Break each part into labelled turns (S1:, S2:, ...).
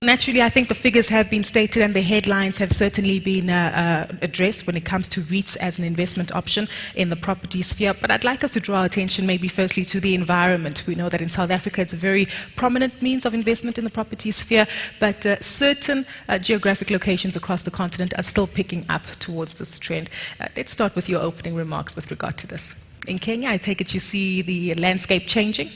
S1: Naturally, I think the figures have been stated and the headlines have certainly been addressed when it comes to REITs as an investment option in the property sphere. But I'd like us to draw attention maybe firstly to the environment. We know that in South Africa it's a very prominent means of investment in the property sphere, but certain geographic locations across the continent are still picking up towards this trend. Let's start with your opening remarks with regard to this. In Kenya, I take it you see the landscape changing?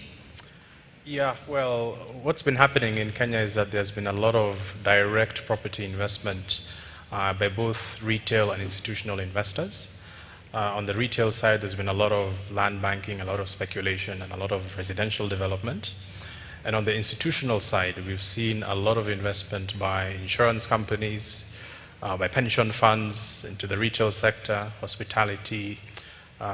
S2: Yeah, well, what's been happening in Kenya is that there's been a lot of direct property investment by both retail and institutional investors. On the retail side, there's been a lot of land banking, a lot of speculation, and a lot of residential development. And on the institutional side, we've seen a lot of investment by insurance companies, by pension funds into the retail sector, hospitality,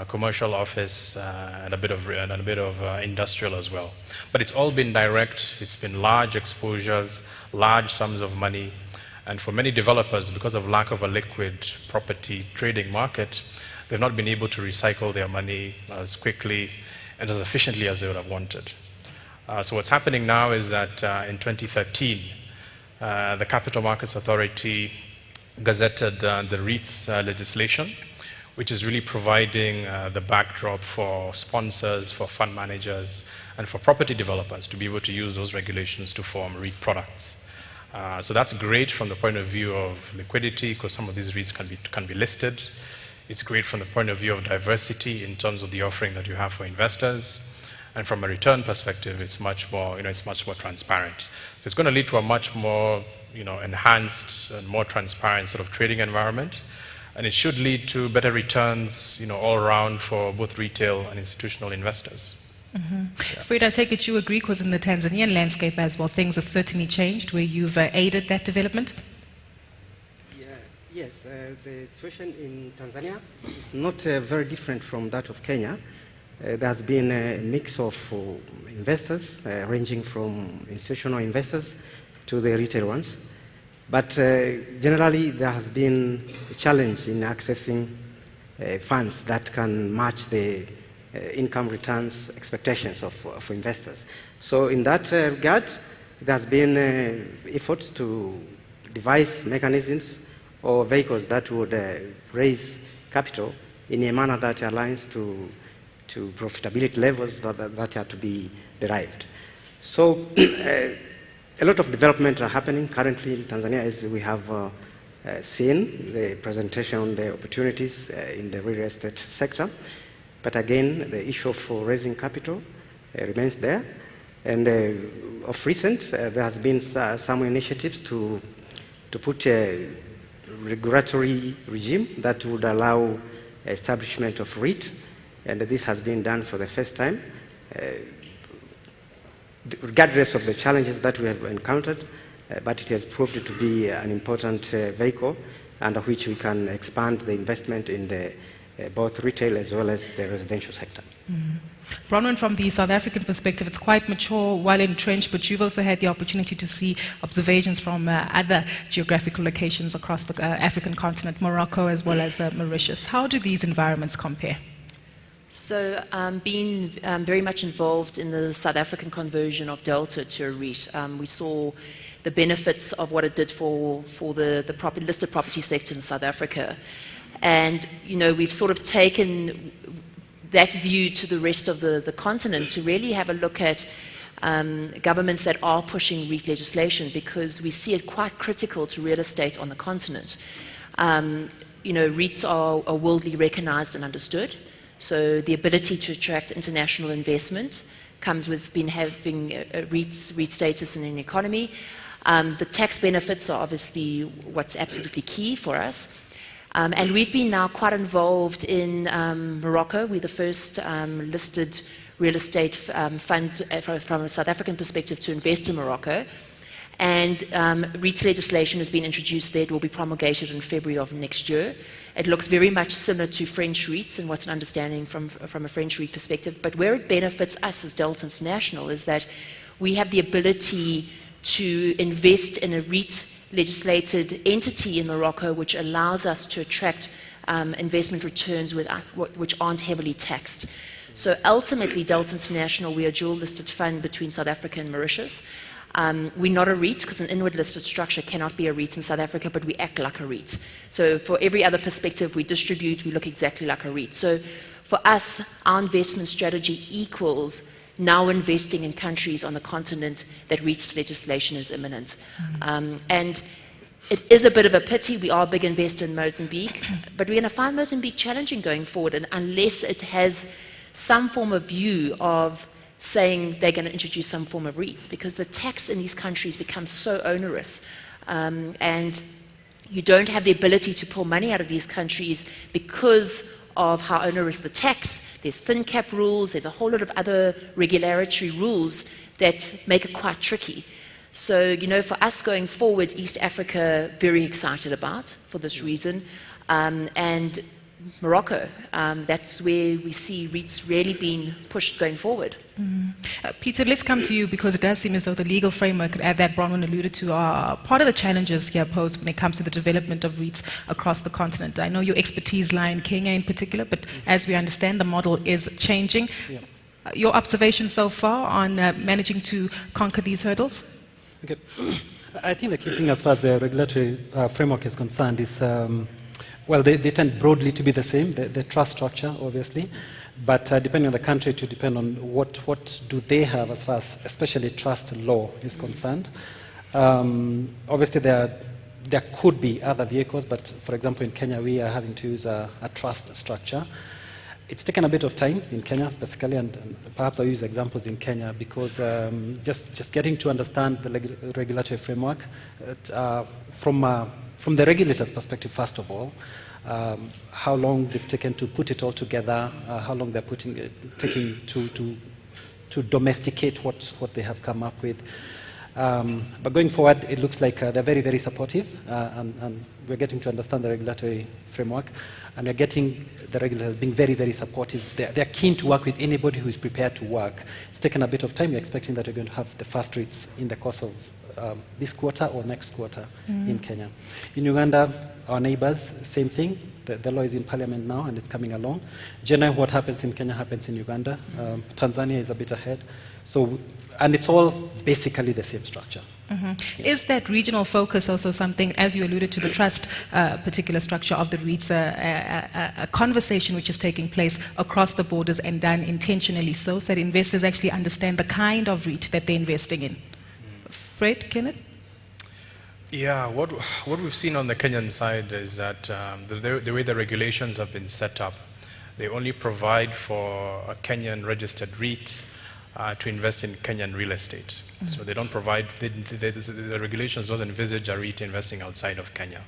S2: commercial office, and a bit of industrial as well. But it's all been direct. It's been large exposures, large sums of money, and for many developers, because of lack of a liquid property trading market, they've not been able to recycle their money as quickly and as efficiently as they would have wanted. So what's happening now is that in 2013, the Capital Markets Authority gazetted the REITs legislation, which is really providing the backdrop for sponsors, for fund managers, and for property developers to be able to use those regulations to form REIT products. So that's great from the point of view of liquidity, because some of these REITs can be listed. It's great from the point of view of diversity in terms of the offering that you have for investors. And from a return perspective, it's much more, it's much more transparent. So it's going to lead to a much more, enhanced and more transparent sort of trading environment. And it should lead to better returns, all around for both retail and institutional investors.
S1: Mm-hmm. Yeah. Fred, I take it you agree, because in the Tanzanian landscape as well, things have certainly changed, where you've aided that development?
S3: Yes, the situation in Tanzania is not very different from that of Kenya. There has been a mix of investors, ranging from institutional investors to the retail ones. But generally, there has been a challenge in accessing funds that can match the income returns expectations of investors. So in that regard, there has been efforts to devise mechanisms or vehicles that would raise capital in a manner that aligns to profitability levels that are to be derived. So a lot of development are happening currently in Tanzania, as we have seen the presentation on the opportunities in the real estate sector. But again, the issue of raising capital remains there. And of recent, there has been some initiatives to put a regulatory regime that would allow establishment of REIT, and this has been done for the first time. Regardless of the challenges that we have encountered, but it has proved to be an important vehicle under which we can expand the investment in the both retail as well as the residential sector.
S1: Mm-hmm. Bronwyn, from the South African perspective, it's quite mature, well entrenched, but you've also had the opportunity to see observations from other geographical locations across the African continent, Morocco as well as Mauritius. How do these environments compare?
S4: So being very much involved in the South African conversion of Delta to a REIT, we saw the benefits of what it did for the listed property sector in South Africa. And, we've sort of taken that view to the rest of the continent to really have a look at governments that are pushing REIT legislation, because we see it quite critical to real estate on the continent. REITs are worldly recognized and understood. So the ability to attract international investment comes with having a REIT status in an economy. The tax benefits are obviously what's absolutely key for us. And we've been now quite involved in Morocco. We're the first listed real estate fund from a South African perspective to invest in Morocco. And REITs legislation has been introduced there. It will be promulgated in February of next year. It looks very much similar to French REITs and what's an understanding from a French REIT perspective. But where it benefits us as Delta International is that we have the ability to invest in a REIT legislated entity in Morocco, which allows us to attract investment returns which aren't heavily taxed. So ultimately, Delta International, we are a dual listed fund between South Africa and Mauritius. We're not a REIT because an inward listed structure cannot be a REIT in South Africa, but we act like a REIT. So for every other perspective we distribute, we look exactly like a REIT. So for us, our investment strategy equals now investing in countries on the continent that REITs legislation is imminent. And it is a bit of a pity. We are a big investor in Mozambique, but we're going to find Mozambique challenging going forward, and unless it has some form of view of saying they're going to introduce some form of REITs, because the tax in these countries becomes so onerous, and you don't have the ability to pull money out of these countries because of how onerous the tax. There's thin cap rules, there's a whole lot of other regulatory rules that make it quite tricky. So, for us going forward, East Africa, very excited about for this reason. And Morocco, that's where we see REITs really being pushed going forward.
S1: Peter, let's come to you, because it does seem as though the legal framework that Bronwyn alluded to are part of the challenges here posed when it comes to the development of REITs across the continent. I know your expertise lie in Kenya in particular, but as we understand, the model is changing.
S5: Yeah.
S1: Your observations so far on managing to conquer these hurdles?
S5: Okay. I think the key thing as far as the regulatory framework is concerned is, well, they tend broadly to be the same, the trust structure, obviously, but depending on the country, to depend on what do they have as far as especially trust law is concerned. Obviously, there could be other vehicles, but for example, in Kenya, we are having to use a trust structure. It's taken a bit of time in Kenya specifically, and perhaps I'll use examples in Kenya, because just getting to understand the regulatory framework from the regulator's perspective, first of all, how long they've taken to put it all together, how long they're taking to domesticate what they have come up with. But going forward, it looks like they're very, very supportive, and we're getting to understand the regulatory framework, and we're getting the regulators being very, very supportive. They're keen to work with anybody who is prepared to work. It's taken a bit of time. We're expecting that we're going to have the first REITs in the course of this quarter or next quarter in Kenya. In Uganda, our neighbors, same thing. The law is in parliament now, and it's coming along. Generally, what happens in Kenya happens in Uganda. Tanzania is a bit ahead. So, and it's all basically the same structure.
S1: Is that regional focus also something, as you alluded to the trust particular structure of the REITs, a conversation which is taking place across the borders and done intentionally so that investors actually understand the kind of REIT that they're investing in? Fred, Kenneth?
S2: Yeah, what we've seen on the Kenyan side is that the way the regulations have been set up, they only provide for a Kenyan registered REIT to invest in Kenyan real estate. So they don't provide, the regulations don't envisage a REIT investing outside of Kenya.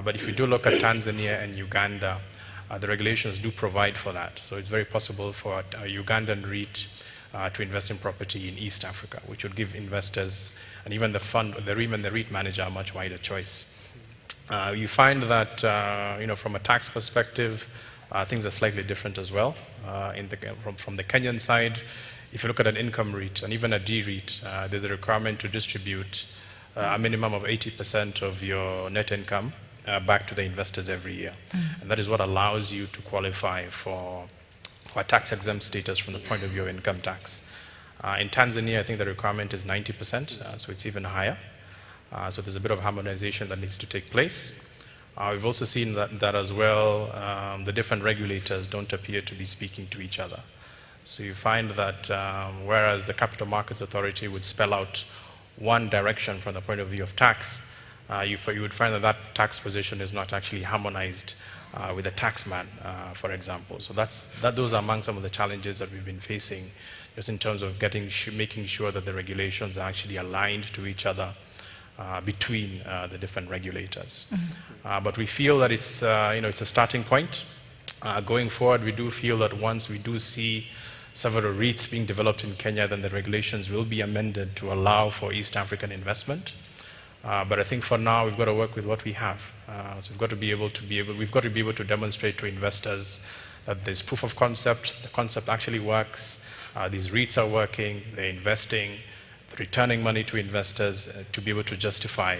S2: But if you do look at Tanzania and Uganda, the regulations do provide for that. So it's very possible for a Ugandan REIT to invest in property in East Africa, which would give investors and even the fund, the REIT and the REIT manager a much wider choice. You find that, from a tax perspective, things are slightly different as well. From the Kenyan side, if you look at an income REIT and even a D-REIT, there's a requirement to distribute a minimum of 80% of your net income back to the investors every year. And that is what allows you to qualify for a tax-exempt status from the point of view of income tax. In Tanzania, I think the requirement is 90%, so it's even higher. So there's a bit of harmonization that needs to take place. We've also seen that as well, the different regulators don't appear to be speaking to each other. So you find that whereas the Capital Markets Authority would spell out one direction from the point of view of tax, you would find that that tax position is not actually harmonized with the taxman, for example. So those are among some of the challenges that we've been facing, just in terms of making sure that the regulations are actually aligned to each other between the different regulators. But we feel that it's a starting point. Going forward, we do feel that once we do see several REITs being developed in Kenya, then the regulations will be amended to allow for East African investment. But I think for now, we've got to work with what we have. So we've got to be able to demonstrate to investors that there's proof of concept, the concept actually works, these REITs are working, they're investing, returning money to investors to be able to justify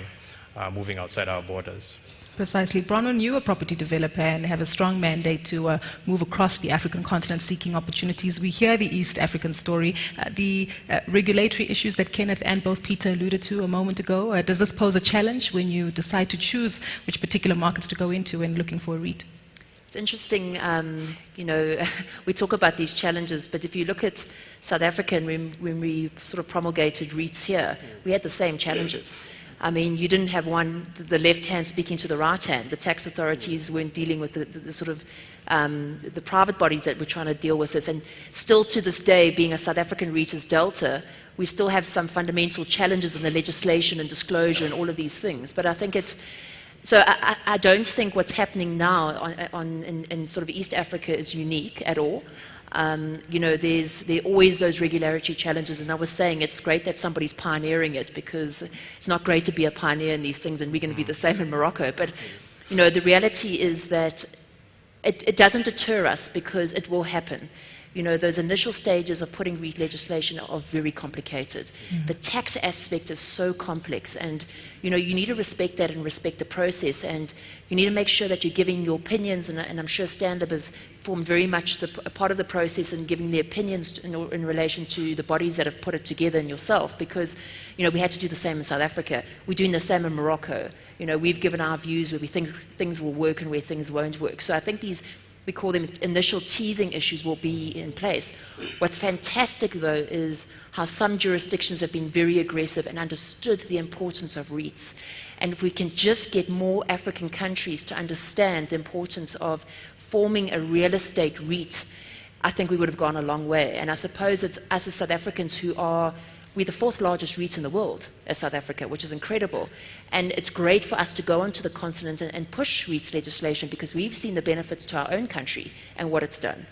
S2: moving outside our borders.
S1: Precisely. Bronwyn, you're a property developer and have a strong mandate to move across the African continent seeking opportunities. We hear the East African story, the regulatory issues that Kenneth and both Peter alluded to a moment ago. Does this pose a challenge when you decide to choose which particular markets to go into when looking for a REIT?
S4: It's interesting, we talk about these challenges, but if you look at South Africa and when we sort of promulgated REITs here, we had the same challenges. I mean, you didn't have the left hand speaking to the right hand. The tax authorities weren't dealing with the sort of the private bodies that were trying to deal with this. And still to this day, being a South African REIT as Delta, we still have some fundamental challenges in the legislation and disclosure and all of these things. But I think so I don't think what's happening now in sort of East Africa is unique at all. There are always those regulatory challenges, and I was saying it's great that somebody's pioneering it, because it's not great to be a pioneer in these things, and we're going to be the same in Morocco. But the reality is that it doesn't deter us, because it will happen. Those initial stages of putting REIT legislation are very complicated. The tax aspect is so complex, and you need to respect that and respect the process, and you need to make sure that you're giving your opinions, and I'm sure Stand-Up has formed very much a part of the process in giving their opinions in relation to the bodies that have put it together and yourself, because we had to do the same in South Africa. We're doing the same in Morocco. We've given our views where we think things will work and where things won't work. So I think we call them initial teething issues, will be in place. What's fantastic, though, is how some jurisdictions have been very aggressive and understood the importance of REITs. And if we can just get more African countries to understand the importance of forming a real estate REIT, I think we would have gone a long way. And I suppose it's us as South Africans we're the fourth largest REIT in the world as South Africa, which is incredible. And it's great for us to go onto the continent and push REITs legislation, because we've seen the benefits to our own country and what it's done.